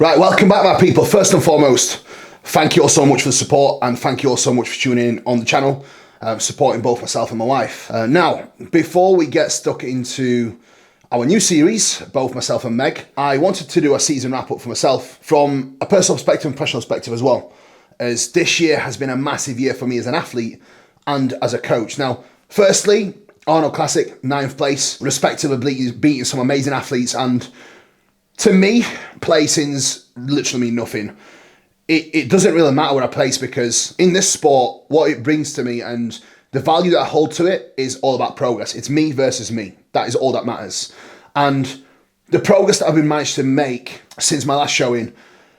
Right, welcome back, my people. First and foremost, thank you all so much for the support, and thank you all so much for tuning in on the channel, supporting both myself and my wife. Now, before we get stuck into our new series, both myself and Meg, I wanted to do a season wrap-up for myself from a personal perspective and professional perspective as well, as this year has been a massive year for me as an athlete and as a coach. Now, firstly, Arnold Classic, 9th place, respectively beating some amazing athletes, and to me, placings literally mean nothing. It doesn't really matter where I place, because in this sport, what it brings to me and the value that I hold to it is all about progress. It's me versus me. That is all that matters. And the progress that I've been managed to make since my last showing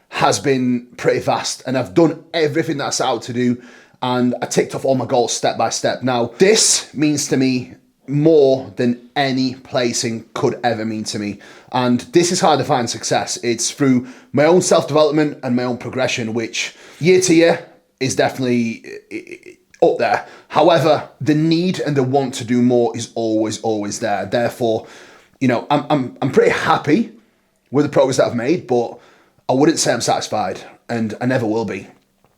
has been pretty vast, and I've done everything that I set out to do, and I ticked off all my goals step by step. Now, this means to me more than any placing could ever mean to me. And this is how I define success. It's through my own self-development and my own progression, which year to year is definitely up there. However, the need and the want to do more is always there. Therefore, you know, I'm pretty happy with the progress that I've made, but I wouldn't say I'm satisfied, and I never will be,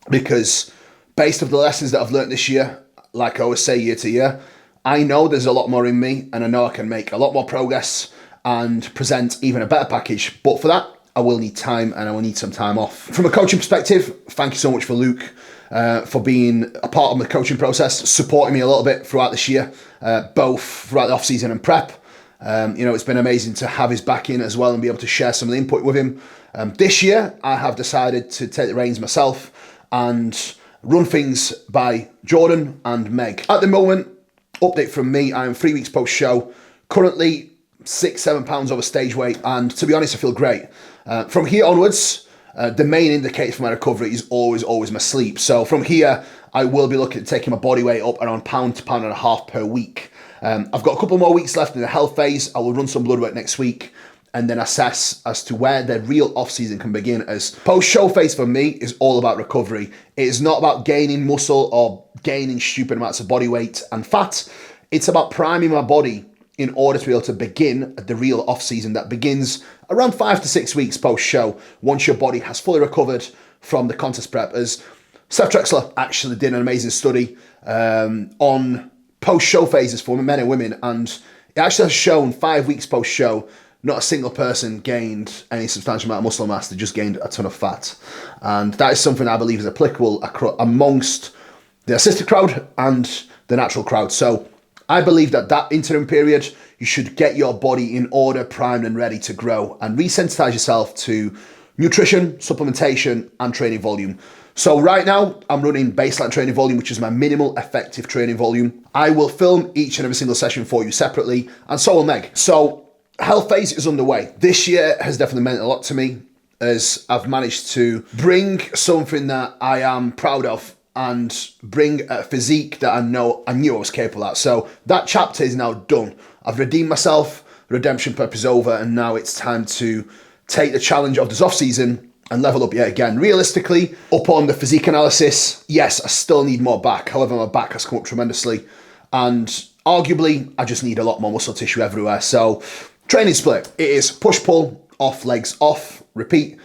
because based off the lessons that I've learned this year, like I always say year to year, I know there's a lot more in me, and I know I can make a lot more progress and present even a better package. But for that, I will need time, and I will need some time off. From a coaching perspective, thank you so much for Luke for being a part of the coaching process, supporting me a little bit throughout this year, both throughout the off-season and prep. You know, it's been amazing to have his back in as well and be able to share some of the input with him. This year, I have decided to take the reins myself and run things by Jordan and Meg. At the moment, update from me, I'm 3 weeks post-show, currently 6-7 pounds over stage weight, and to be honest, I feel great. From here onwards, the main indicator for my recovery is always my sleep. So from here, I will be looking at taking my body weight up around £1 to £1.5 per week. I've got a couple more weeks left in the health phase. I will run some blood work next week and then assess as to where the real off-season can begin, as post-show phase for me is all about recovery. It is not about gaining muscle or gaining stupid amounts of body weight and fat. It's about priming my body in order to be able to begin the real off-season that begins around 5 to 6 weeks post-show, once your body has fully recovered from the contest prep. As Steph Drexler actually did an amazing study on post-show phases for men and women, and it actually has shown 5 weeks post-show, not a single person gained any substantial amount of muscle mass. They just gained a ton of fat. And that is something I believe is applicable amongst the assisted crowd and the natural crowd. So I believe that interim period, you should get your body in order, primed and ready to grow, and resensitize yourself to nutrition, supplementation and training volume. So right now, I'm running baseline training volume, which is my minimal effective training volume. I will film each and every single session for you separately, and so will Meg. So health phase is underway. This year has definitely meant a lot to me, as I've managed to bring something that I am proud of and bring a physique that I knew I was capable of. So that chapter is now done. I've redeemed myself, redemption prep is over, and now it's time to take the challenge of this off-season and level up yet again. Realistically, up on the physique analysis, yes, I still need more back. However, my back has come up tremendously, and arguably, I just need a lot more muscle tissue everywhere. So training split, it is push-pull, off legs, off, repeat.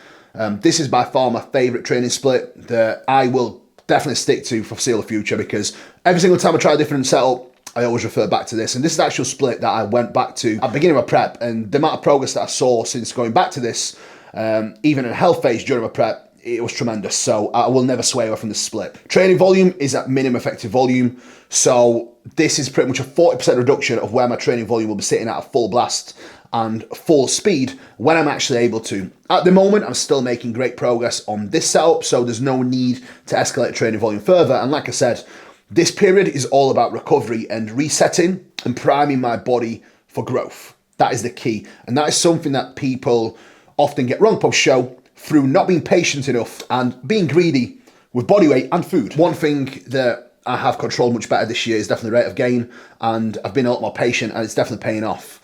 This is by far my favourite training split that I will definitely stick to for foreseeable future, because every single time I try a different setup, I always refer back to this. And this is the actual split that I went back to at the beginning of my prep, and the amount of progress that I saw since going back to this, even in health phase during my prep, it was tremendous. So I will never sway away from this split. Training volume is at minimum effective volume. So this is pretty much a 40% reduction of where my training volume will be sitting at a full blast and full speed when I'm actually able to. At the moment, I'm still making great progress on this setup, so there's no need to escalate training volume further. And like I said, this period is all about recovery and resetting and priming my body for growth. That is the key. And that is something that people often get wrong post-show through not being patient enough and being greedy with body weight and food. One thing that I have controlled much better this year is definitely rate of gain, and I've been a lot more patient, and it's definitely paying off.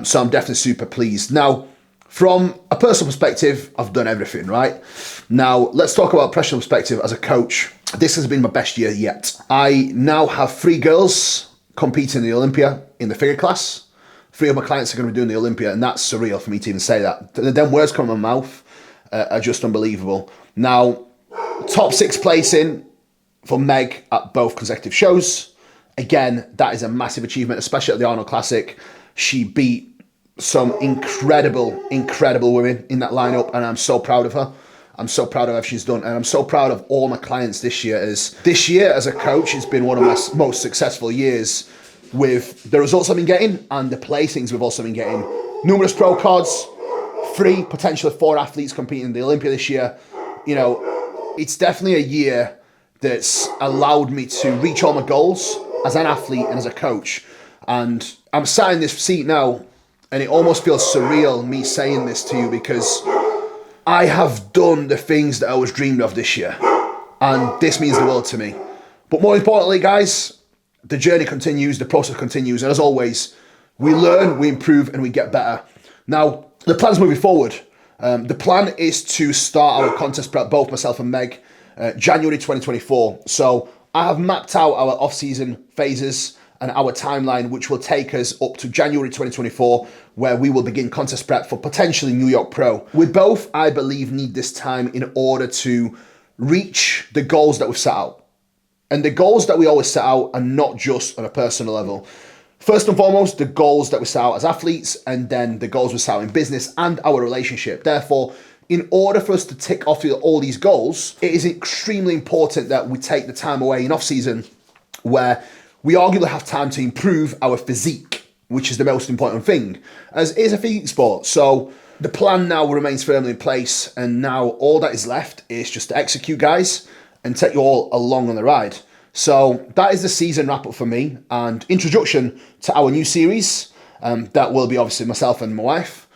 So I'm definitely super pleased. Now, from a personal perspective, I've done everything, right? Now, let's talk about a professional perspective as a coach. This has been my best year yet. I now have 3 girls competing in the Olympia in the figure class. 3 of my clients are going to be doing the Olympia, and that's surreal for me to even say that. Then words come out of my mouth. are just unbelievable. Now, top 6 placing for Meg at both consecutive shows. Again, that is a massive achievement, especially at the Arnold Classic. She beat some incredible women in that lineup, and I'm so proud of her. I'm so proud of what she's done, and I'm so proud of all my clients this year. As this year as a coach has been one of my most successful years with the results I've been getting and the placings we've also been getting. Numerous pro cards, 3, potentially 4 athletes competing in the Olympia this year. You know, it's definitely a year that's allowed me to reach all my goals as an athlete and as a coach. And I'm sat in this seat now, and it almost feels surreal me saying this to you, because I have done the things that I was dreamed of this year, and this means the world to me. But more importantly, guys, the journey continues, the process continues, and as always, we learn, we improve, and we get better. Now, the plans moving forward. The plan is to start our contest prep, both myself and Meg, January 2024. So I have mapped out our off-season phases and our timeline, which will take us up to January 2024, where we will begin contest prep for potentially New York Pro. We both, I believe, need this time in order to reach the goals that we've set out. And the goals that we always set out are not just on a personal level. First and foremost, the goals that we set out as athletes, and then the goals we set out in business and our relationship. Therefore, in order for us to tick off all these goals, it is extremely important that we take the time away in off-season where we arguably have time to improve our physique, which is the most important thing, as it is a physique sport. So the plan now remains firmly in place, and now all that is left is just to execute, guys, and take you all along on the ride. So that is the season wrap-up for me, and introduction to our new series that will be obviously myself and my wife,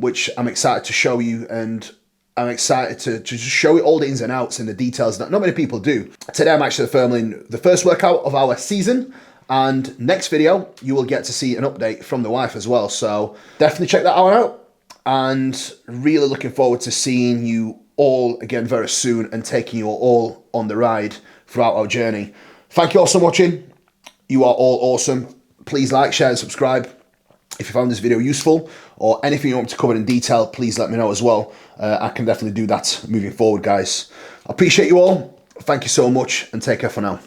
which I'm excited to show you, and I'm excited to just show you all the ins and outs and the details that not many people do. Today I'm actually filming the first workout of our season, and next video you will get to see an update from the wife as well. So definitely check that out, and really looking forward to seeing you all again very soon and taking you all on the ride throughout our journey. Thank you all so much for watching. You are all awesome. Please like, share, and subscribe. If you found this video useful or anything you want me to cover in detail, please let me know as well. I can definitely do that moving forward, guys. I appreciate you all. Thank you so much, and take care for now.